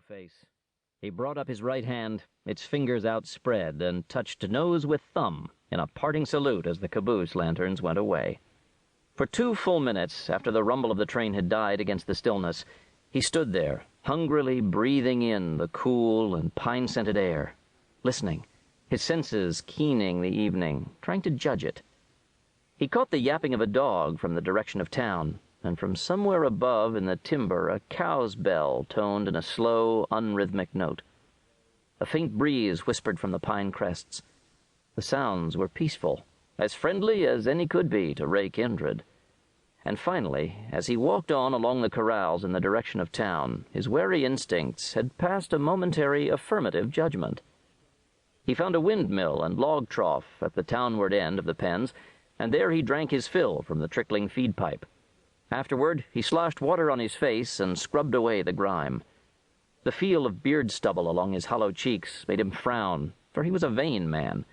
face. He brought up his right hand, its fingers outspread, and touched nose with thumb in a parting salute as the caboose lanterns went away. For 2 full minutes after the rumble of the train had died against the stillness, he stood there, hungrily breathing in the cool and pine-scented air, listening, his senses keening the evening, trying to judge it. He caught the yapping of a dog from the direction of town, and from somewhere above in the timber a cow's bell toned in a slow, unrhythmic note. A faint breeze whispered from the pine crests. The sounds were peaceful, as friendly as any could be to Ray Kindred. And finally, as he walked on along the corrals in the direction of town, his wary instincts had passed a momentary affirmative judgment. He found a windmill and log trough at the townward end of the pens, and there he drank his fill from the trickling feed pipe. Afterward, he sloshed water on his face and scrubbed away the grime. The feel of beard stubble along his hollow cheeks made him frown, for he was a vain man,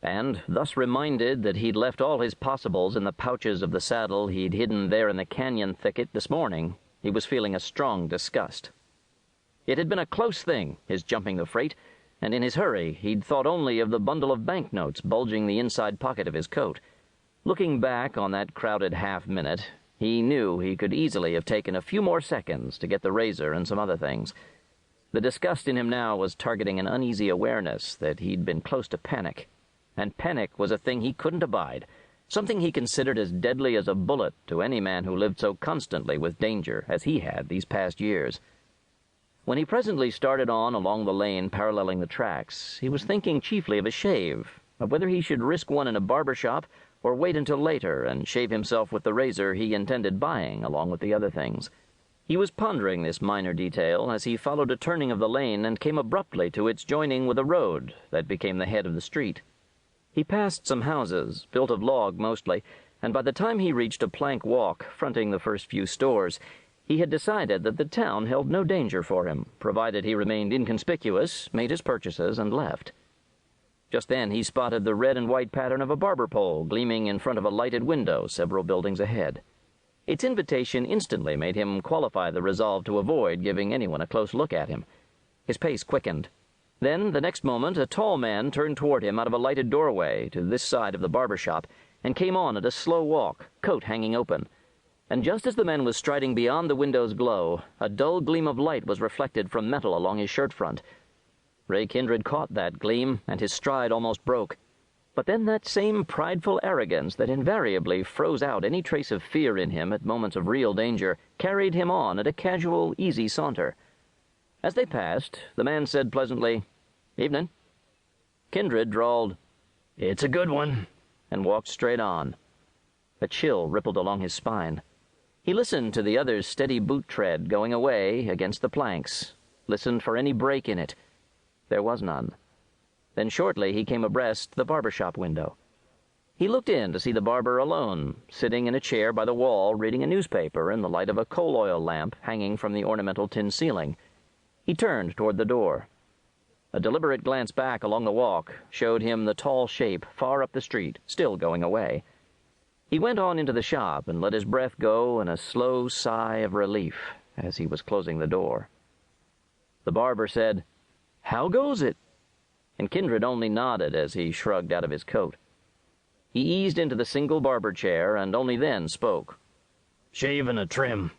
and, thus reminded that he'd left all his possibles in the pouches of the saddle he'd hidden there in the canyon thicket this morning, he was feeling a strong disgust. It had been a close thing, his jumping the freight, and in his hurry he'd thought only of the bundle of banknotes bulging the inside pocket of his coat. Looking back on that crowded half-minute, he knew he could easily have taken a few more seconds to get the razor and some other things. The disgust in him now was targeting an uneasy awareness that he'd been close to panic. And panic was a thing he couldn't abide, something he considered as deadly as a bullet to any man who lived so constantly with danger as he had these past years. When he presently started on along the lane paralleling the tracks, he was thinking chiefly of a shave, of whether he should risk one in a barber shop or wait until later and shave himself with the razor he intended buying along with the other things. He was pondering this minor detail as he followed a turning of the lane and came abruptly to its joining with a road that became the head of the street. He passed some houses, built of log mostly, and by the time he reached a plank walk fronting the first few stores, he had decided that the town held no danger for him, provided he remained inconspicuous, made his purchases, and left. Just then he spotted the red and white pattern of a barber pole gleaming in front of a lighted window several buildings ahead. Its invitation instantly made him qualify the resolve to avoid giving anyone a close look at him. His pace quickened. Then, the next moment, a tall man turned toward him out of a lighted doorway to this side of the barber shop and came on at a slow walk, coat hanging open. And just as the man was striding beyond the window's glow, a dull gleam of light was reflected from metal along his shirt front. Ray Kindred caught that gleam, and his stride almost broke. But then that same prideful arrogance that invariably froze out any trace of fear in him at moments of real danger carried him on at a casual, easy saunter. As they passed, the man said pleasantly, "Evening." Kindred drawled, "It's a good one," and walked straight on. A chill rippled along his spine. He listened to the other's steady boot tread going away against the planks, listened for any break in it. There was none. Then shortly he came abreast the barber shop window. He looked in to see the barber alone, sitting in a chair by the wall reading a newspaper in the light of a coal oil lamp hanging from the ornamental tin ceiling. He turned toward the door. A deliberate glance back along the walk showed him the tall shape far up the street, still going away. He went on into the shop and let his breath go in a slow sigh of relief as he was closing the door. The barber said, "How goes it?" And Kindred only nodded as he shrugged out of his coat. He eased into the single barber chair and only then spoke. "Shave and a trim."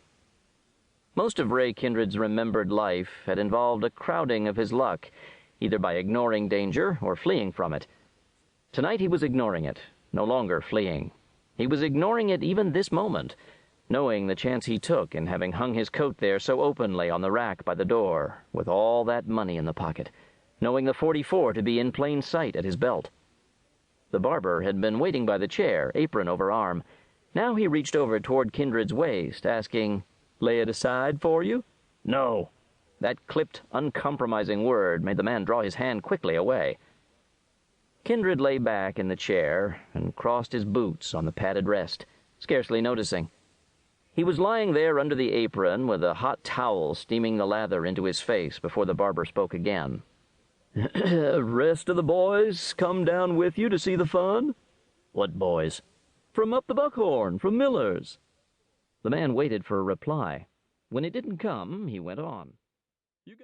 Most of Ray Kindred's remembered life had involved a crowding of his luck, either by ignoring danger or fleeing from it. Tonight he was ignoring it, no longer fleeing. He was ignoring it even this moment, knowing the chance he took in having hung his coat there so openly on the rack by the door, with all that money in the pocket, knowing the .44 to be in plain sight at his belt. The barber had been waiting by the chair, apron over arm. Now he reached over toward Kindred's waist, asking, "Lay it aside for you?" "No." That clipped, uncompromising word made the man draw his hand quickly away. Kindred lay back in the chair and crossed his boots on the padded rest, scarcely noticing. He was lying there under the apron with a hot towel steaming the lather into his face before the barber spoke again. "Rest of the boys come down with you to see the fun?" "What boys?" "From up the Buckhorn, from Miller's." The man waited for a reply. When it didn't come, he went on.